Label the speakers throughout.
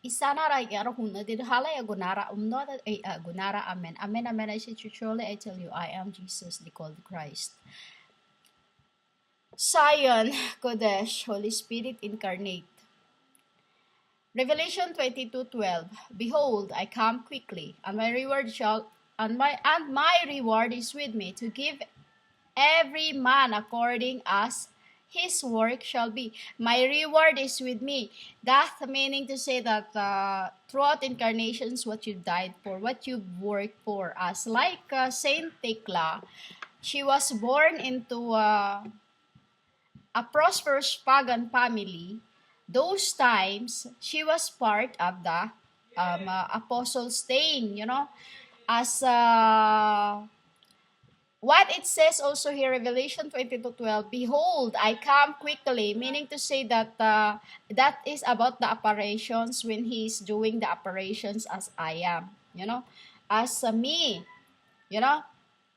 Speaker 1: Isanara yarahuna did hala gunara umnota gunara amen. Amen amen I say truly I tell you I am Jesus the called Christ. Zion, Kodesh, Holy Spirit incarnate. Revelation 22:12. Behold, I come quickly, and my reward is with me to give every man according as his work shall be. My reward is with me. That meaning to say that throughout incarnations, what you died for, what you worked for us. Like Saint Tekla, she was born into a prosperous pagan family. Those times, she was part of the apostle staying, as what it says also here, Revelation 22:12, behold, I come quickly, meaning to say that that is about the apparitions when he's doing the apparitions as I am, as me, you know,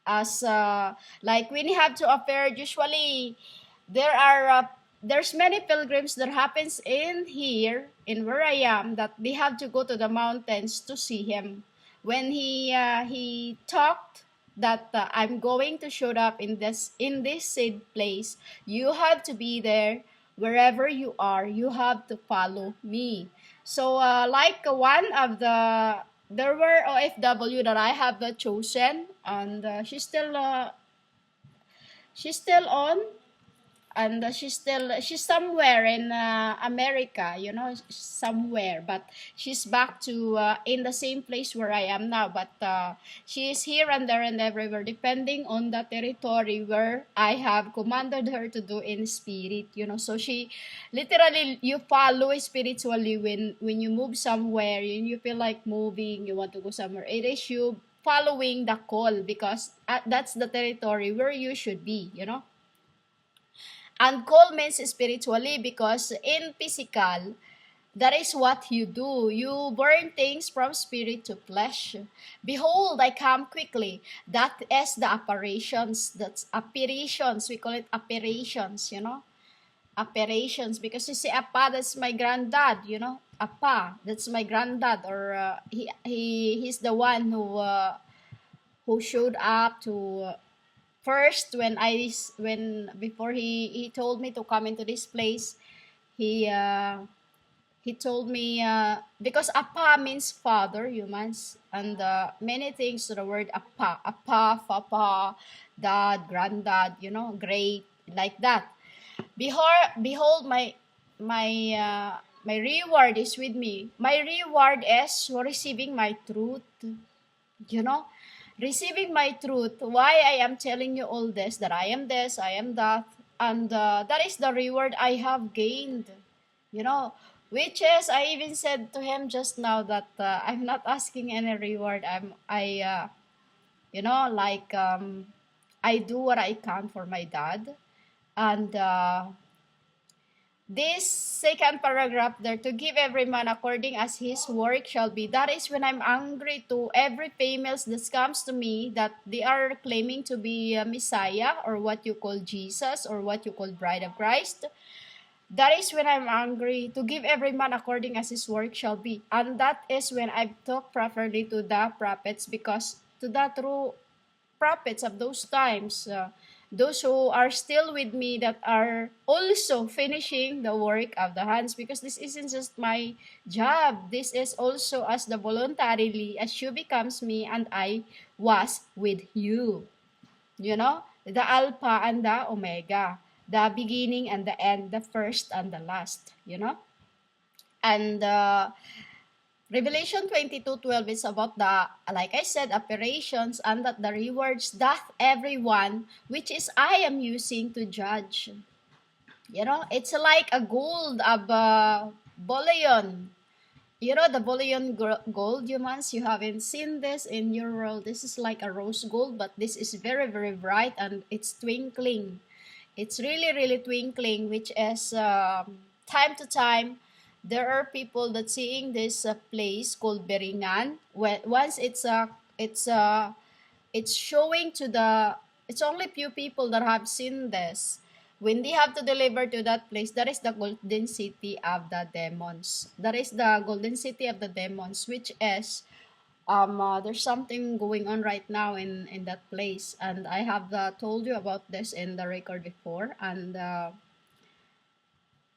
Speaker 1: as like when you have to appear, usually there are there's many pilgrims that happens in here in where I am that they have to go to the mountains to see him. When he talked that I'm going to show up in this said place, you have to be there wherever you are. You have to follow me. So like one of there were OFW that I have chosen, and she's still on, and she's somewhere in America, somewhere, but she's back to in the same place where I am now, but she is here and there and everywhere depending on the territory where I have commanded her to do in spirit, so she literally, you follow spiritually when you move somewhere and you feel like moving, you want to go somewhere, it is you following the call because that's the territory where you should be. And call means spiritually because in physical, that is what you do. You burn things from spirit to flesh. Behold, I come quickly. That is the apparitions. That's apparitions. We call it apparitions, Apparitions. Because you see, Appa, that's my granddad, Appa, that's my granddad. Or he's the one who showed up to... First, before he told me to come into this place, he told me because Appa means father, humans, and many things to the word Appa, Papa, dad, granddad, great, like that. Behold, my reward is with me. My reward is receiving my truth, receiving my truth, why I am telling you all this, that I am this, I am that, and that is the reward I have gained, which is, I even said to him just now that I'm not asking any reward. I do what I can for my dad, and this second paragraph there, to give every man according as his work shall be. That is when I'm angry to every females that comes to me that they are claiming to be a Messiah, or what you call Jesus, or what you call Bride of Christ. That is when I'm angry, to give every man according as his work shall be. And that is when I talk properly to the prophets, because to the true prophets of those times, those who are still with me, that are also finishing the work of the hands, because this isn't just my job, this is also as the voluntarily as you becomes me and I was with you, the Alpha and the Omega, the beginning and the end, the first and the last, and Revelation 22:12 is about the, like I said, apparitions, and that the rewards doth everyone, which is I am using to judge. It's like a gold of bullion. The bullion gold, humans, you haven't seen this in your world. This is like a rose gold, but this is very, very bright and it's twinkling. It's really, really twinkling, which is time to time, there are people that seeing this place called Beringan. Once it's showing to the, it's only few people that have seen this. When they have to deliver to that place, that is the golden city of the demons. That is the golden city of the demons, which is there's something going on right now in that place, and I have told you about this in the record before. And a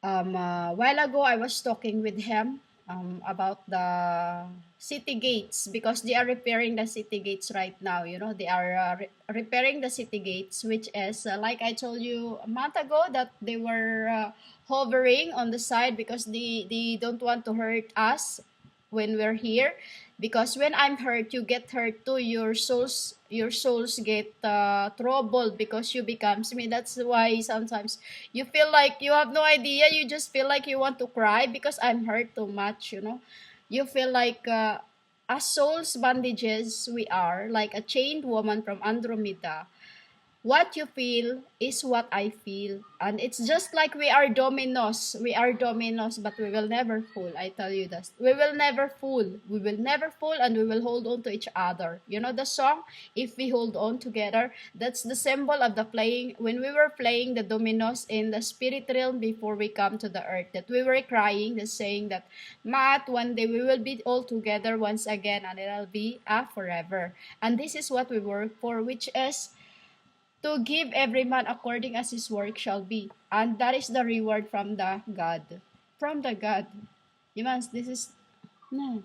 Speaker 1: while ago, I was talking with him about the city gates, because they are repairing the city gates right now. You know, they are repairing the city gates, which is, like I told you a month ago, that they were hovering on the side because they don't want to hurt us when we're here. Because when I'm hurt, you get hurt too. Your souls get troubled because you becomes me. That's why sometimes you feel like you have no idea. You just feel like you want to cry because I'm hurt too much. You feel like as souls bandages, we are like a chained woman from Andromeda. What you feel is what I feel. And it's just like we are dominoes. We are dominoes, but we will never fall. I tell you this. We will never fall. We will never fall, and we will hold on to each other. You know the song? If we hold on together, that's the symbol of the playing. When we were playing the dominoes in the spirit realm before we come to the earth, that we were crying, the saying that, Matt, one day we will be all together once again, and it'll be forever. And this is what we work for, which is to give every man according as his work shall be. And that is the reward from the God. From the God. Yes, this is... No.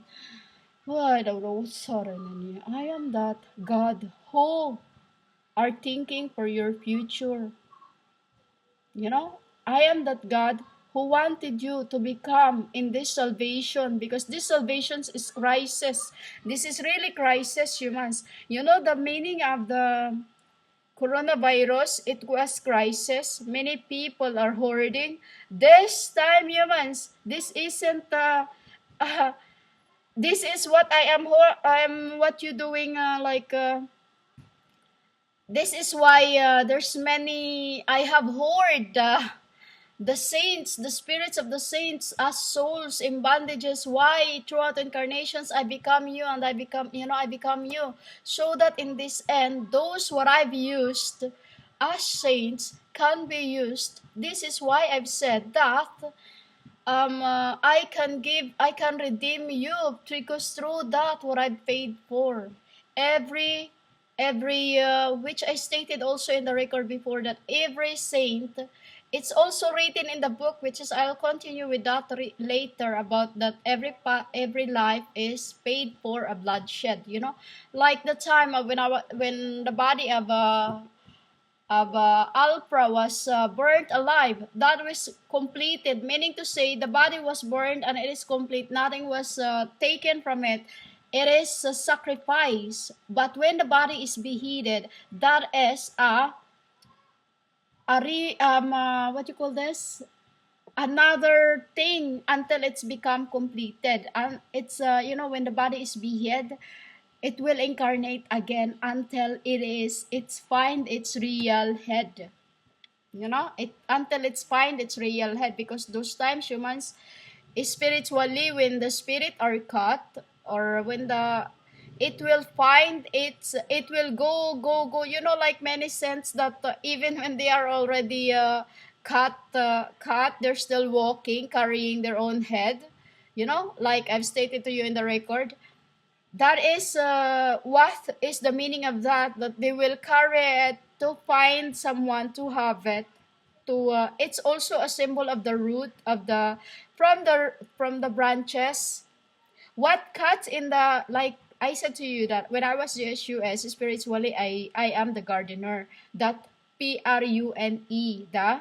Speaker 1: Oh, I don't know what's sorry. I am that God who are thinking for your future. I am that God who wanted you to become in this salvation, because this salvation is crisis. This is really crisis, humans. The meaning of the coronavirus, it was crisis. Many people are hoarding. This time, humans, this isn't uh, this is what I'm what you doing this is why there's many. I have hoard the saints, the spirits of the saints as souls in bondages. Why? Throughout incarnations, I become you, and I become you. So that in this end, those what I've used as saints can be used. This is why I've said that I can redeem you, because through that what I paid for. Every which I stated also in the record before, that every saint, it's also written in the book, which is I'll continue with that later, about that every life is paid for a bloodshed. Like the time of when the body of Alpra was burnt alive. That was completed, meaning to say the body was burned and it is complete. Nothing was taken from it. It is a sacrifice. But when the body is beheaded, that is what you call this? Another thing until it's become completed. And it's when the body is beheaded, it will incarnate again until it's find its real head. Until it's find its real head, because those times humans spiritually, when the spirit are cut, or when it will find it will go, like many saints that even when they are already cut, they're still walking, carrying their own head, like I've stated to you in the record. That is what is the meaning of that they will carry it to find someone to have it. It's also a symbol of the root of from the branches. What cuts in the, like I said to you, that when I was GSUS spiritually, I am the gardener. That PRUNE, the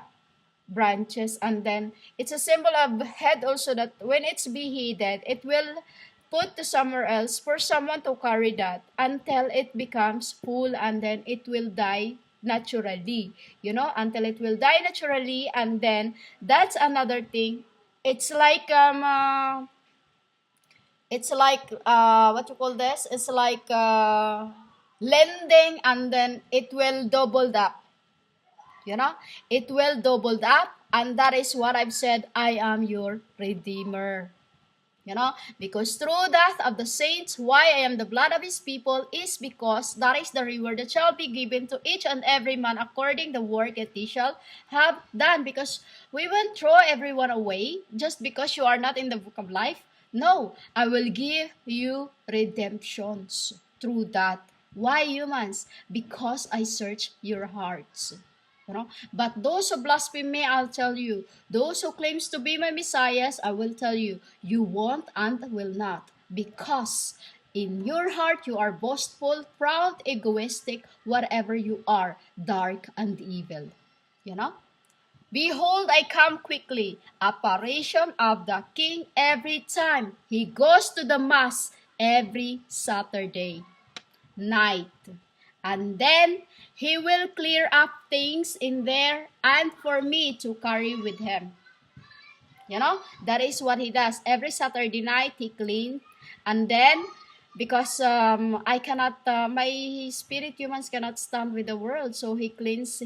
Speaker 1: branches. And then it's a symbol of head also, that when it's beheaded, it will put to somewhere else for someone to carry that until it becomes full, and then it will die naturally, until it will die naturally. And then that's another thing. It's like what you call this? It's like lending, and then it will double up. It will double up, and that is what I've said. I am your redeemer. Because through death of the saints, why I am the blood of his people is because that is the reward that shall be given to each and every man according the work that he shall have done. Because we won't throw everyone away just because you are not in the book of life. No, I will give you redemptions through that. Why, humans? Because I search your hearts. But those who blaspheme me, I'll tell you. Those who claims to be my messiahs, I will tell you. You won't and will not. Because in your heart you are boastful, proud, egoistic, whatever you are, dark and evil. You know? Behold, I come quickly. Apparition of the King every time. He goes to the Mass every Saturday night. And then he will clear up things in there and for me to carry with him. That is what he does. Every Saturday night he cleans. And then, because I cannot, my spirit humans cannot stand with the world. So he cleans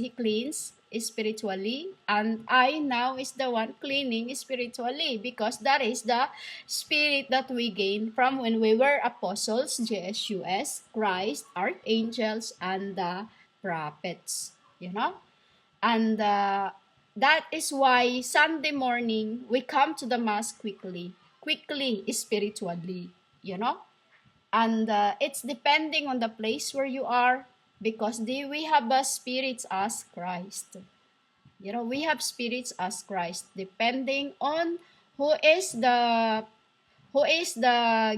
Speaker 1: spiritually. And I now is the one cleaning spiritually. Because that is the spirit that we gained from when we were apostles, JSUS, Christ, archangels, and the prophets. And that is why Sunday morning we come to the Mass quickly spiritually, and it's depending on the place where you are, because we have spirits as Christ. We have spirits as Christ, depending on who is the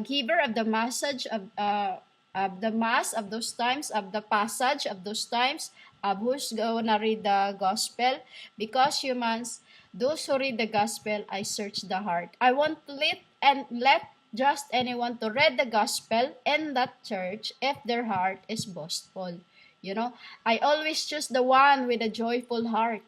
Speaker 1: giver of the message of the mass of those times, of the passage of those times, of who's gonna read the gospel. Because humans, those who read the gospel, I search the heart. I won't let just anyone to read the gospel in that church if their heart is boastful. I always choose the one with a joyful heart.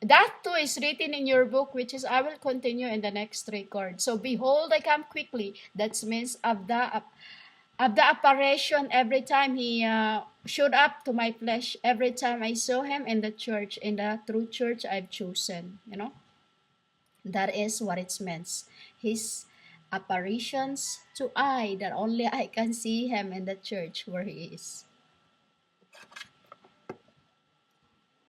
Speaker 1: That too is written in your book, which is I will continue in the next record. So behold, I come quickly. That means of the apparition. Every time he showed up to my flesh, every time I saw him in the church, in the true church I've chosen. That is what it means. His apparitions to I, that only I can see him in the church where he is.